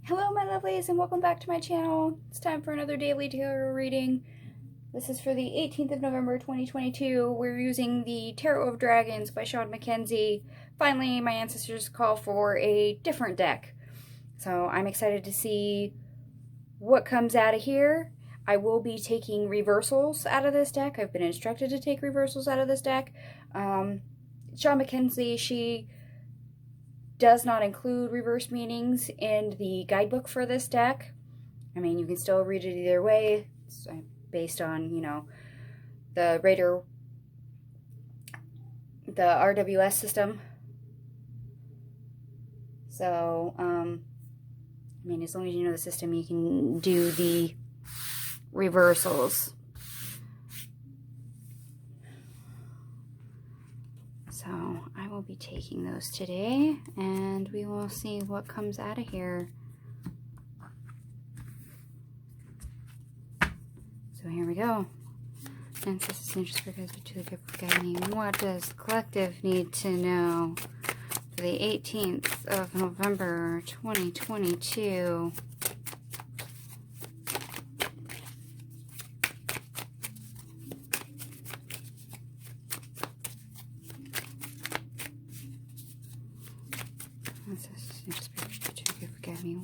Hello my lovelies and welcome back to my channel. It's time for another daily tarot reading. This is for the 18th of November 2022. We're using the Tarot of Dragons by Shawn MacKenzie. Finally, my ancestors call for a different deck. So I'm excited to see what comes out of here. I will be taking reversals out of this deck. I've been instructed to take reversals out of this deck. Shawn MacKenzie, she does not include reverse meanings in the guidebook for this deck. I mean, you can still read it either way. It's based on, the RWS system. So, I mean, as long as you know the system, you can do the reversals. So I will be taking those today, and we will see what comes out of here. So here we go. Ancestors interest because to the gift of guiding. What does the collective need to know for the 18th of November 2022?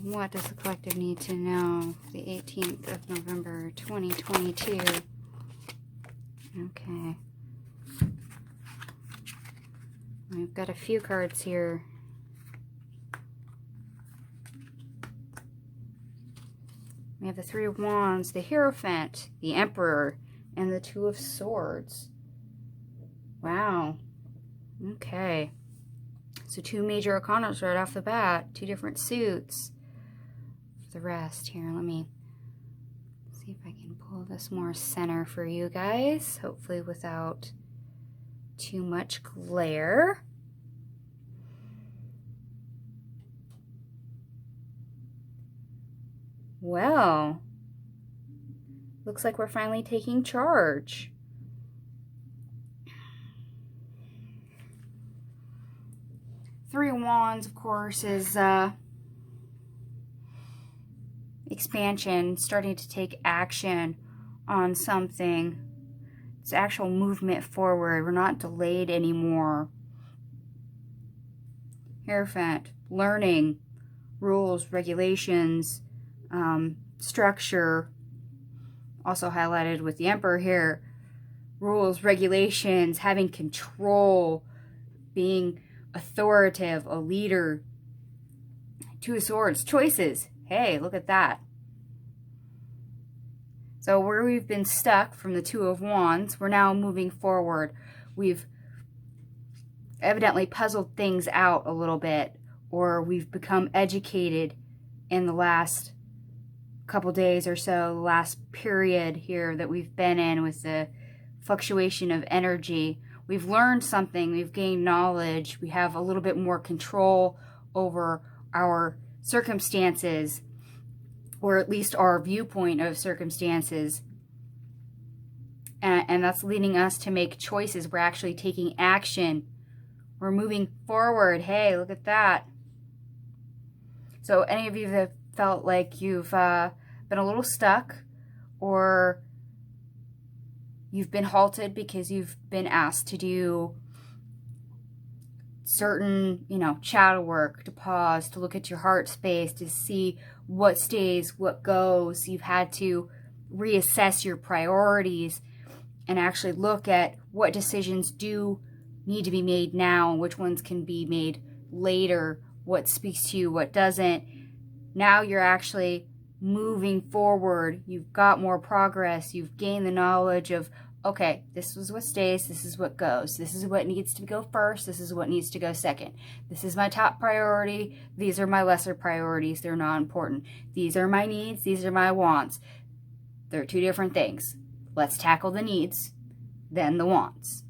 What does the collective need to know for the 18th of November 2022? Okay. We've got a few cards here. We have the Three of Wands, the Hierophant, the Emperor, and the Two of Swords. Wow. Okay. So two major arcanas right off the bat. Two different suits. For the rest here, let me see if I can pull this more center for you guys. Hopefully without too much glare. Well, looks like we're finally taking charge. Three of Wands, of course, is expansion, starting to take action on something. It's actual movement forward. We're not delayed anymore. Hierophant, learning, rules, regulations, structure. Also highlighted with the Emperor here. Rules, regulations, having control, being authoritative, a leader. Two of Swords, choices. Hey, look at that. So where we've been stuck from the Two of Wands, we're now moving forward. We've evidently puzzled things out a little bit, or we've become educated in the last couple days or so, the last period here that we've been in with the fluctuation of energy. We've learned something, we've gained knowledge, we have a little bit more control over our circumstances, or at least our viewpoint of circumstances. And that's leading us to make choices. We're actually taking action. We're moving forward. Hey, look at that. So any of you that felt like you've been a little stuck, or you've been halted because you've been asked to do certain, shadow work, to pause, to look at your heart space, to see what stays, what goes. You've had to reassess your priorities and actually look at what decisions do need to be made now, which ones can be made later, what speaks to you, what doesn't. Now you're actually moving forward. You've got more progress. You've gained the knowledge of, okay, this is what stays, this is what goes. This is what needs to go first, this is what needs to go second. This is my top priority, these are my lesser priorities, they're not important. These are my needs, these are my wants. They're two different things. Let's tackle the needs, then the wants.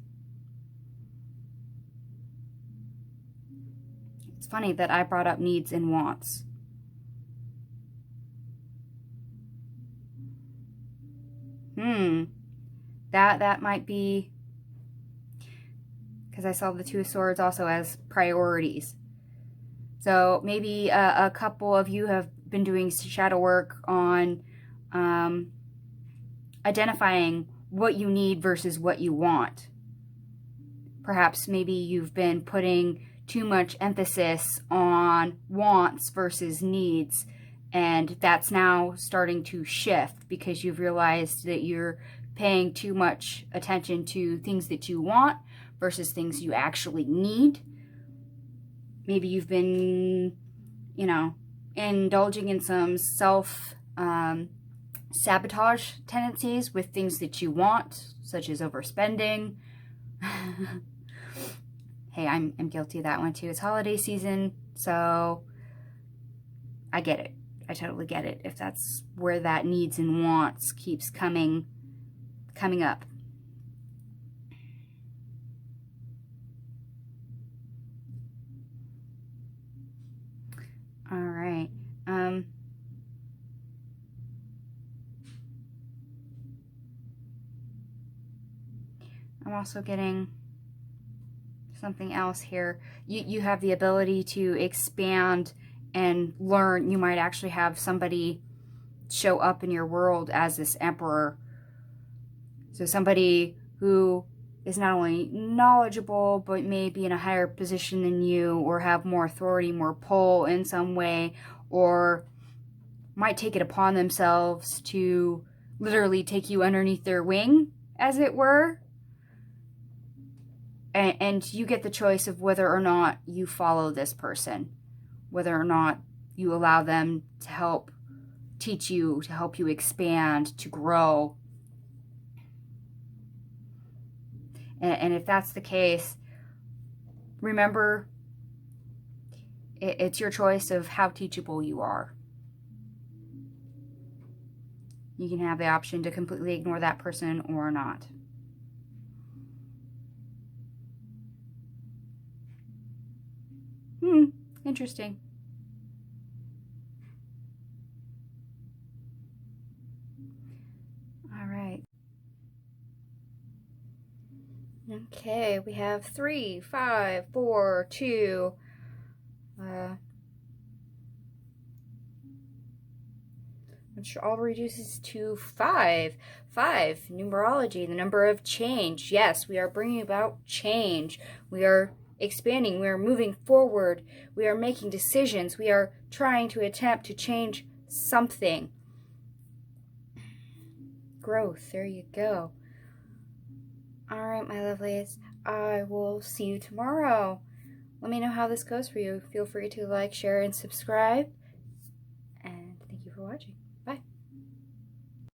It's funny that I brought up needs and wants. That might be because I saw the Two of Swords also as priorities. So maybe a couple of you have been doing shadow work on identifying what you need versus what you want. Perhaps maybe you've been putting too much emphasis on wants versus needs, and that's now starting to shift because you've realized that you're paying too much attention to things that you want versus things you actually need. Maybe you've been, indulging in some sabotage tendencies with things that you want, such as overspending. Hey, I'm guilty of that one too. It's holiday season, so I get it. I totally get it if that's where that needs and wants keeps coming up. All right. I'm also getting something else here. You have the ability to expand and learn. You might actually have somebody show up in your world as this emperor. So somebody who is not only knowledgeable, but may be in a higher position than you, or have more authority, more pull in some way, or might take it upon themselves to literally take you underneath their wing, as it were. And you get the choice of whether or not you follow this person, whether or not you allow them to help teach you, to help you expand, to grow. And if that's the case, remember, it's your choice of how teachable you are. You can have the option to completely ignore that person or not. Interesting. All right. Okay, we have 3, 5, 4, 2. Which all reduces to 5. 5, numerology, the number of change. Yes, we are bringing about change. We are expanding. We are moving forward. We are making decisions. We are trying to attempt to change something. Growth, there you go. All right, my lovelies. I will see you tomorrow. Let me know how this goes for you. Feel free to like, share, and subscribe.